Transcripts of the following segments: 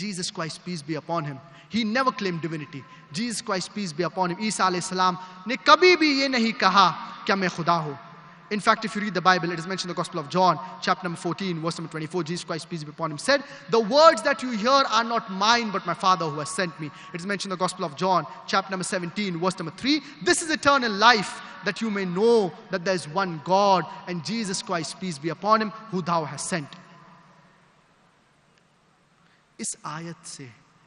Jesus Christ, peace be upon him, he never claimed divinity. Jesus Christ, peace be upon him, Isa alayhi salam ने कभी भी ये नहीं कहा क्या मैं खुदा हूँ. In fact, if you read the Bible, it is mentioned in the Gospel of John, chapter number 14, verse number 24, Jesus Christ, peace be upon him, said, "The words that you hear are not mine, but my Father who has sent me." It is mentioned in the Gospel of John, chapter number 17, verse number 3. This is eternal life, that you may know that there is one God, and Jesus Christ, peace be upon him, who thou hast sent.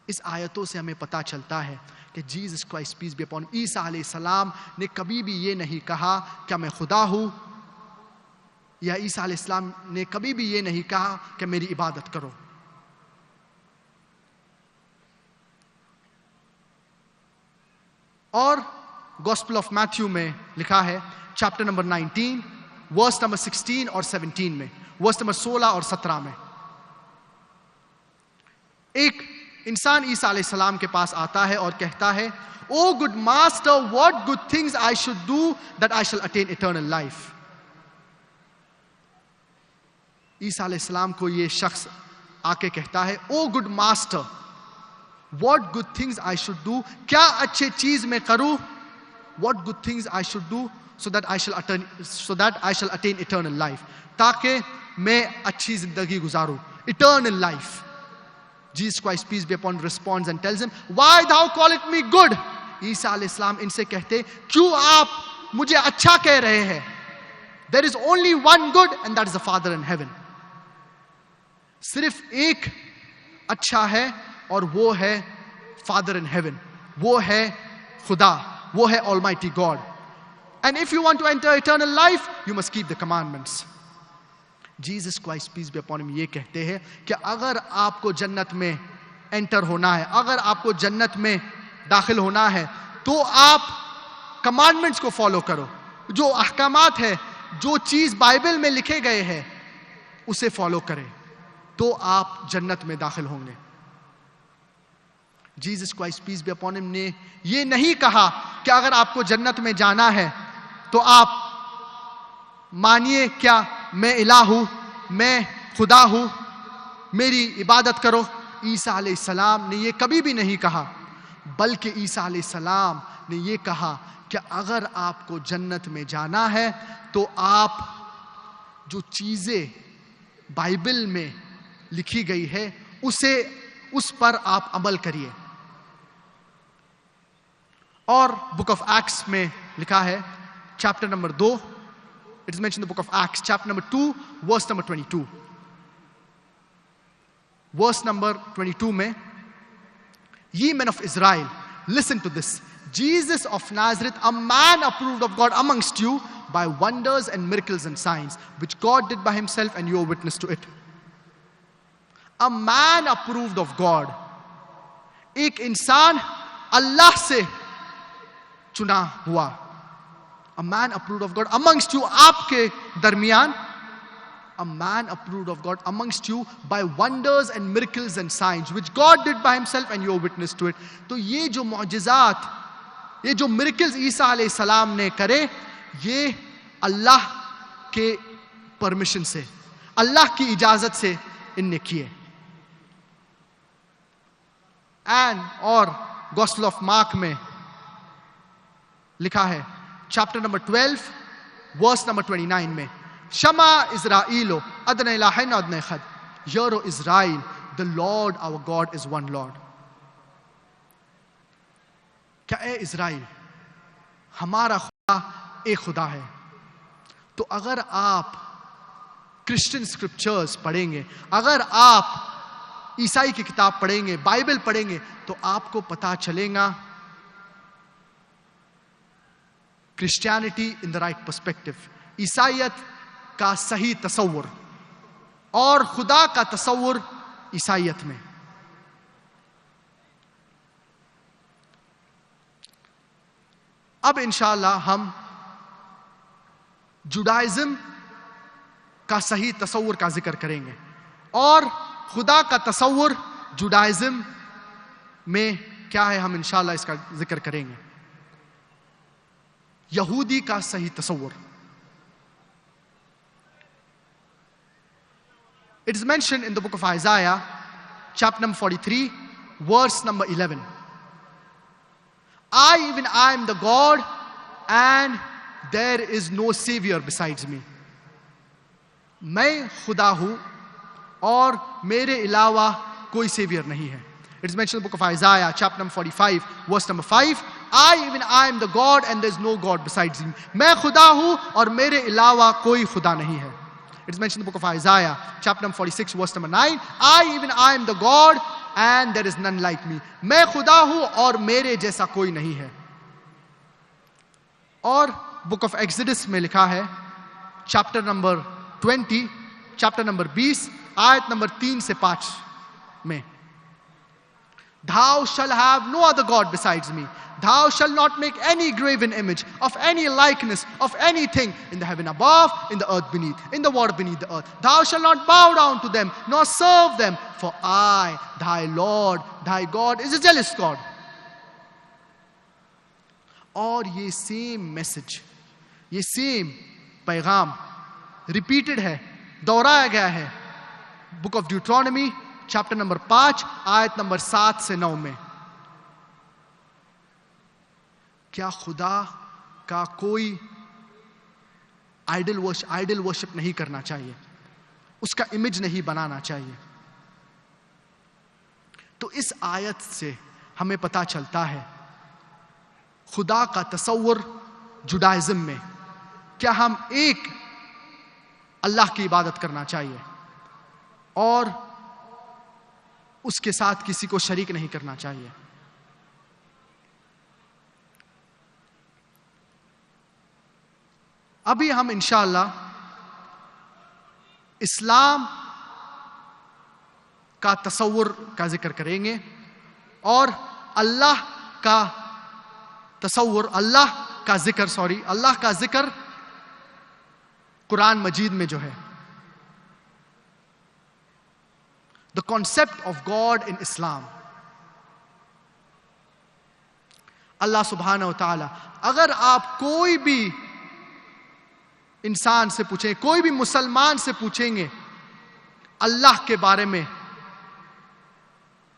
इस आयतों से हमें पता चलता है कि Jesus Christ, peace be upon him, ईसा अलैहिस्सलाम ने कभी भी ये नहीं कहा क्या मैं खुदा हूँ, या ईसा अलैहिस्सलाम ने कभी भी ये नहीं कहा कि मेरी इबादत करो. और गॉस्पेल ऑफ मैथ्यू में लिखा है, चैप्टर नंबर 19, वर्स नंबर 16 और 17 में, वर्स नंबर 16 और 17 में, एक इंसान ईसा अलैहिस्सलाम के पास आता है और कहता है, "O good master, what good things I should do that I shall attain eternal life." ईसा अलैहिस्सलाम को ये शख्स आके कहता है, "O good master, what good things I should do, क्या अच्छे चीज मैं करूं, what good things I should do so that I shall attain eternal life, ताकि मैं अच्छी जिंदगी गुजारूं, eternal life." Jesus Christ, peace be upon him, responds and tells him, "Why thou callest me good?" ईसा अलैहिस्सलाम इनसे कहते, क्यों आप मुझे अच्छा कह रहे हैं? There is only one good, and that is the Father in heaven. सिर्फ एक अच्छा है और वो है Father in heaven, वो है खुदा, वो है Almighty God. And if you want to enter eternal life, you must keep the commandments. Jesus Christ, peace be upon him, ये कहते हैं कि अगर आपको जन्नत में एंटर होना है, अगर आपको जन्नत में दाखिल होना है, तो आप कमांडमेंट्स को फॉलो करो. जो अहकामात है, जो चीज बाइबल में लिखे गए हैं, उसे फॉलो करें, तो आप जन्नत में दाखिल होंगे. Jesus Christ, peace be upon him, ने ये नहीं कहा कि अगर आपको जन्नत में जाना है तो आप मानिए क्या मैं इलाह हूं, मैं खुदा हूं, मेरी इबादत करो. ईसा अलैहिस्सलाम ने ये कभी भी नहीं कहा, बल्कि ईसा अलैहिस्सलाम ने ये कहा कि अगर आपको जन्नत में जाना है तो आप जो चीजें बाइबल में लिखी गई है उस पर आप अमल करिए. और बुक ऑफ एक्ट्स में लिखा है, chapter number 2, it is mentioned in the book of Acts, chapter number 2, verse number 22. Verse number 22 में, "Ye men of Israel, listen to this. Jesus of Nazareth, a man approved of God amongst you by wonders and miracles and signs, which God did by himself, and you are witness to it." A man approved of God. एक इंसान अल्लाह से चुना हुआ. A man approved of God amongst you, आपके दरमियान. A man approved of God amongst you by wonders and miracles and signs, which God did by himself, and you are witness to it. तो ये जो मौजिज़ात, ये जो miracles ईसा अलैहिस्सलाम ने करे, ये अल्लाह के परमिशन से, अल्लाह की इजाजत से इनने किए. और गॉस्पेल ऑफ मार्क में लिखा है, चैप्टर नंबर 12, वर्स नंबर 29 में, "शमा इज़राइलो अदना इलाहन अदना खद, hear O Israel, the Lord our God is one Lord." क्या ए इज़राइल, हमारा खुदा एक खुदा है. तो अगर आप क्रिश्चियन स्क्रिप्चर्स पढ़ेंगे, अगर आप ईसाई की किताब पढ़ेंगे, बाइबल पढ़ेंगे, तो आपको पता चलेगा Christianity in the right perspective, ईसाइयत का सही तसव्वुर और खुदा का तसव्वुर ईसाइयत में. अब इंशाअल्लाह हम जुडाइज्म का सही तसव्वुर का जिक्र करेंगे, और खुदा का तसव्वुर जुडाइज्म में क्या है, हम इंशाअल्लाह इसका जिक्र करेंगे. यहूदी का सही तसव्वुर. It is mentioned in the book of Isaiah, chapter number 43, verse number 11. I am the God, and there is no savior besides me. मैं खुदा हूं और मेरे अलावा कोई सेवियर नहीं है. It is mentioned in the book of Isaiah, chapter number 45, verse number 5. I am the God, and there is no God besides me. मैं खुदा हूं और मेरे अलावा कोई खुदा नहीं है. It is mentioned in the book of Isaiah, chapter number 46, verse number 9. I am the God, and there is none like me. मैं खुदा हूं और मेरे जैसा कोई नहीं है. और book of Exodus में लिखा है, chapter number 20, chapter number 20, आयत नंबर 3 से 5 में, Thou shalt have no other God besides me. Thou shalt not make any graven image of any likeness of anything in the heaven above, in the earth beneath, in the water beneath the earth. Thou shalt not bow down to them, nor serve them, for I, thy Lord, thy God, is a jealous God. और ये same message, ये same पैगाम repeated है, दोहराया गया है book of ड्यूट्रोनॉमी chapter number 5 आयत number 7 से 9 में. क्या खुदा का कोई आइडल वर्शिप नहीं करना चाहिए, उसका इमेज नहीं बनाना चाहिए? तो इस आयत से हमें पता चलता है खुदा का तसव्वुर जुडाइज्म में, क्या हम एक अल्लाह की इबादत करना चाहिए और उसके साथ किसी को शरीक नहीं करना चाहिए. अभी हम इंशाअल्लाह इस्लाम का तसव्वुर का जिक्र करेंगे और अल्लाह का तसव्वुर, अल्लाह का जिक्र कुरान मजीद में जो है, द कॉन्सेप्ट ऑफ गॉड इन इस्लाम. अल्लाह सुब्हानहू व तआला, अगर आप कोई भी इंसान से पूछें, कोई भी मुसलमान से पूछेंगे अल्लाह के बारे में,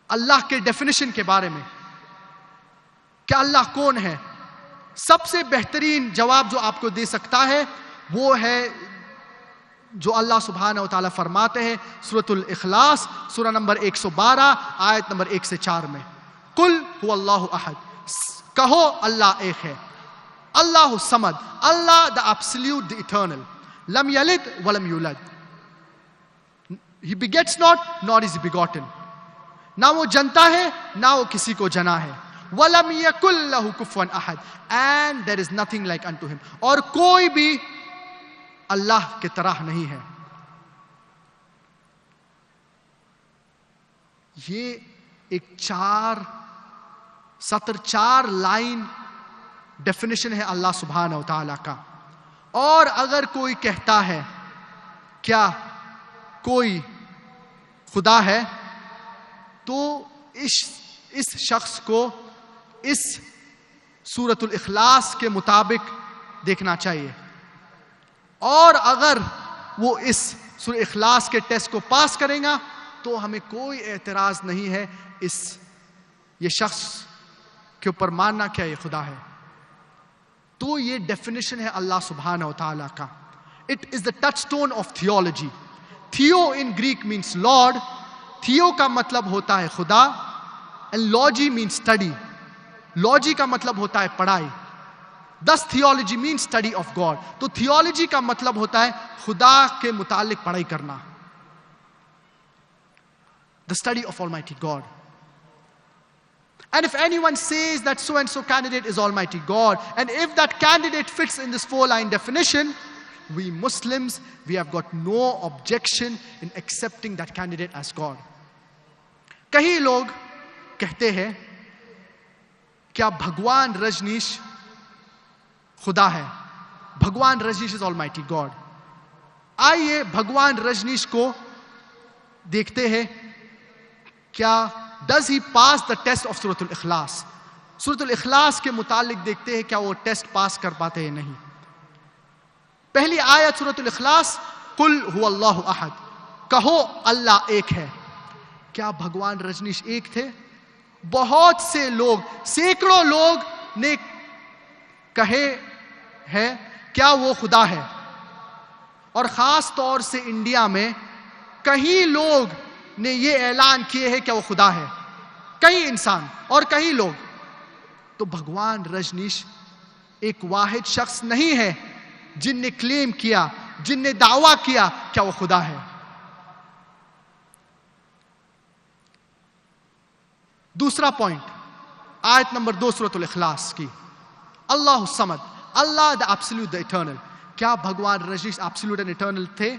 अल्लाह के डेफिनेशन के बारे में, क्या अल्लाह कौन है, सबसे बेहतरीन जवाब जो आपको दे सकता है वो है जो अल्लाह सुब्हानहू व तआला फरमाते हैं सूरतुल इखलास, सूरा नंबर 112 आयत नंबर 1 से 4 में, कुल हुवल्लाहु अहद, कहो अल्लाह एक है, अल्लाहु समद, अल्लाह द एब्सोल्यूट, द इटर्नल, लम यलिद वलम यूलद, he begets not nor is he begotten, ना वो जनता है ना वो किसी को जना है, वलम यकुल लहु कुफुवन अहद, and there is nothing like unto him, और कोई भी अल्लाह के तरह नहीं है. ये एक 4 लाइन डेफिनेशन है अल्लाह सुब्हानहू व तआला का. और अगर कोई कहता है क्या कोई खुदा है, तो इस शख्स को इस सूरतुल इखलास के मुताबिक देखना चाहिए. और अगर वो इस सूरह इखलास के टेस्ट को पास करेगा तो हमें कोई एतराज नहीं है ये शख्स के ऊपर मानना क्या ये खुदा है. तो ये डेफिनेशन है अल्लाह सुब्हानहू व तआला का. It is the touchstone of theology. थियो इन ग्रीक मीन्स लॉर्ड, थियो का मतलब होता है खुदा, and logy means study. Logy का मतलब होता है पढ़ाई. Thus theology means study of God. तो थियोलॉजी का मतलब होता है खुदा के मुतालिक पढ़ाई करना, the study of Almighty God. And if anyone says that so and so candidate is Almighty God, and if that candidate fits in this 4-line definition, we Muslims, we have got no objection in accepting that candidate as God. कई लोग कहते हैं क्या भगवान रजनीश खुदा है, Bhagwan Rajneesh is almighty God. आइए भगवान रजनीश को देखते हैं, क्या does he pass the test of सूरतुल इखलास. सूरतुल इखलास के मुतालिक देखते हैं क्या वो टेस्ट पास कर पाते हैं नहीं. पहली आयत सूरतुल इखलास, कुल हुवल्लाहु अहद, कहो अल्लाह एक है. क्या भगवान रजनीश एक थे? बहुत से लोग, सैकड़ों लोग ने कहे है क्या वो खुदा है, और खास तौर से इंडिया में कई लोग ने ये ऐलान किए हैं क्या वो खुदा है, कई इंसान और कई लोग। तो भगवान रजनीश एक वाहिद शख्स नहीं है जिनने क्लेम किया, जिनने दावा किया क्या वो खुदा है। दूसरा पॉइंट, आयत नंबर 2 सूरतुल इखलास की, अल्लाह समद, अल्लाह द एब्सोल्यूट द इटर्नल। क्या भगवान रजनीश एब्सोल्यूट एंड इटर्नल थे?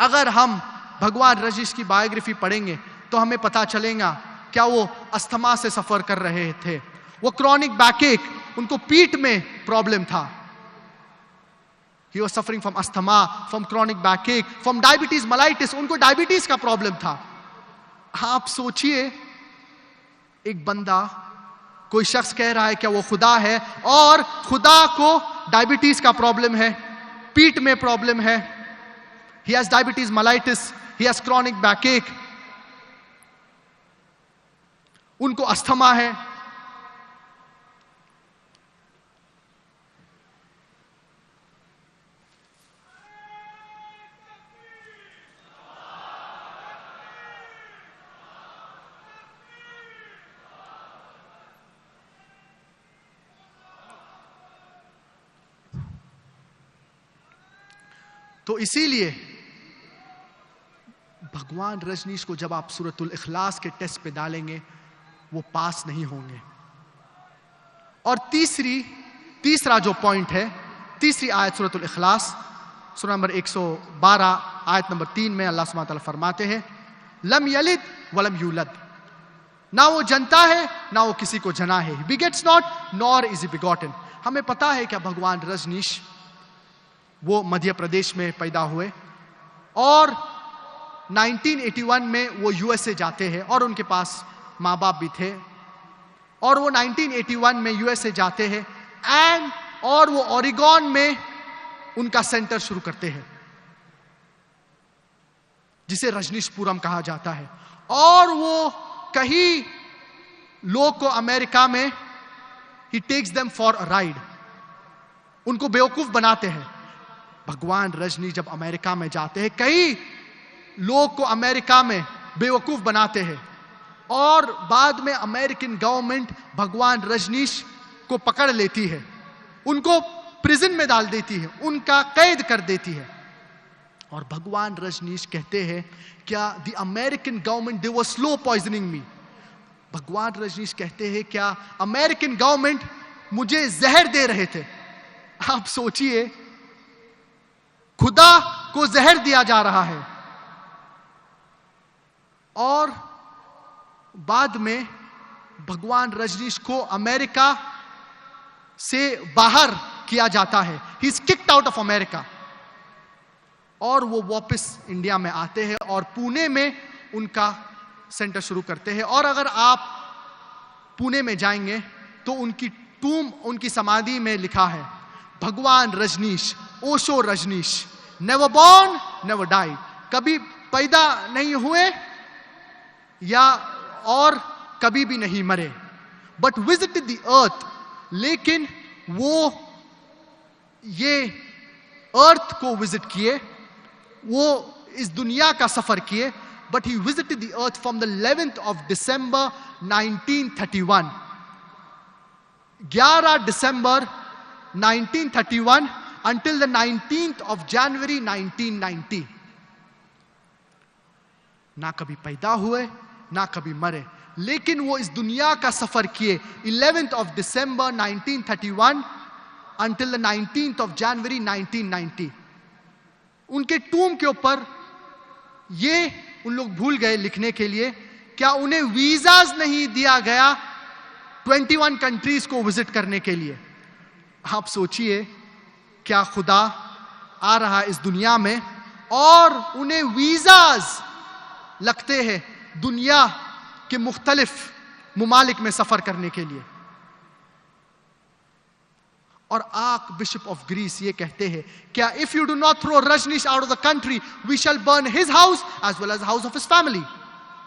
अगर हम भगवान रजनीश की बायोग्राफी पढ़ेंगे तो हमें पता चलेगा क्या वो अस्थमा से सफर कर रहे थे, वो क्रॉनिक बैकएक, उनको पीठ में प्रॉब्लम था। He was suffering from asthma, from chronic backache, from diabetes mellitus, उनको डायबिटीज का प्रॉब्लम था। आप सोचिए, एक बंदा, कोई शख्स कह रहा है क्या वो खुदा है, और खुदा को डायबिटीज का प्रॉब्लम है, पीठ में प्रॉब्लम है, he has diabetes mellitus, he has chronic backache, उनको अस्थमा है। तो इसीलिए भगवान रजनीश को जब आप सूरतुल इखलास के टेस्ट पे डालेंगे वो पास नहीं होंगे। और तीसरा जो पॉइंट है, तीसरी आयत सूरतुल इखलास, सूरा नंबर 112 आयत नंबर 3 में अल्लाह सुब्हानहू व तआला फरमाते हैं, लम यलिद वलम यूलद, ना वो जनता है ना वो किसी को जना है, begets not nor is begotten. हमें पता है क्या भगवान रजनीश वो मध्य प्रदेश में पैदा हुए और 1981 में वो यूएसए जाते हैं, और उनके पास माँ बाप भी थे, और वो 1981 में यूएसए जाते हैं और वो ओरेगॉन में उनका सेंटर शुरू करते हैं जिसे रजनीशपुरम कहा जाता है। और वो कई लोग को अमेरिका में he takes them for a ride, उनको बेवकूफ बनाते हैं। भगवान रजनीश जब अमेरिका में जाते हैं, कई लोग को अमेरिका में बेवकूफ बनाते हैं, और बाद में अमेरिकन गवर्नमेंट भगवान रजनीश को पकड़ लेती है, उनको प्रिजन में डाल देती है, उनका कैद कर देती है। और भगवान रजनीश कहते हैं क्या the American government they were slow poisoning me. Bhagwan Rajneesh कहते हैं क्या अमेरिकन गवर्नमेंट मुझे जहर दे रहे थे। आप सोचिए, खुदा को जहर दिया जा रहा है, और बाद में भगवान रजनीश को अमेरिका से बाहर किया जाता है, he is kicked out of America, और वो वापस इंडिया में आते हैं और पुणे में उनका सेंटर शुरू करते हैं। और अगर आप पुणे में जाएंगे तो उनकी टूम, उनकी समाधि में लिखा है, Bhagwan Rajneesh, Osho Rajneesh, never born never died, कभी पैदा नहीं हुए या और कभी भी नहीं मरे, बट विजिटेड द अर्थ, लेकिन वो ये अर्थ को विजिट किए, वो इस दुनिया का सफर किए, but he visited the earth from the 11th of December 1931, 11 December 1931 until the 19th of January 1990। ना कभी पैदा हुए ना कभी मरे, लेकिन वो इस दुनिया का सफर किए 11th of December 1931 until the 19th of January 1990। उनके टूम के ऊपर ये उन लोग भूल गए लिखने के लिए, क्या उन्हें वीजाज नहीं दिया गया 21 कंट्रीज को विजिट करने के लिए। आप सोचिए, क्या खुदा आ रहा है इस दुनिया में और उन्हें वीजाज लगते हैं दुनिया के मुख्तलिफ मुमालिक में सफर करने के लिए। और आर्क बिशप ऑफ ग्रीस ये कहते हैं, क्या if you do not throw Rajneesh out of the country we shall burn his house as well as house of his family.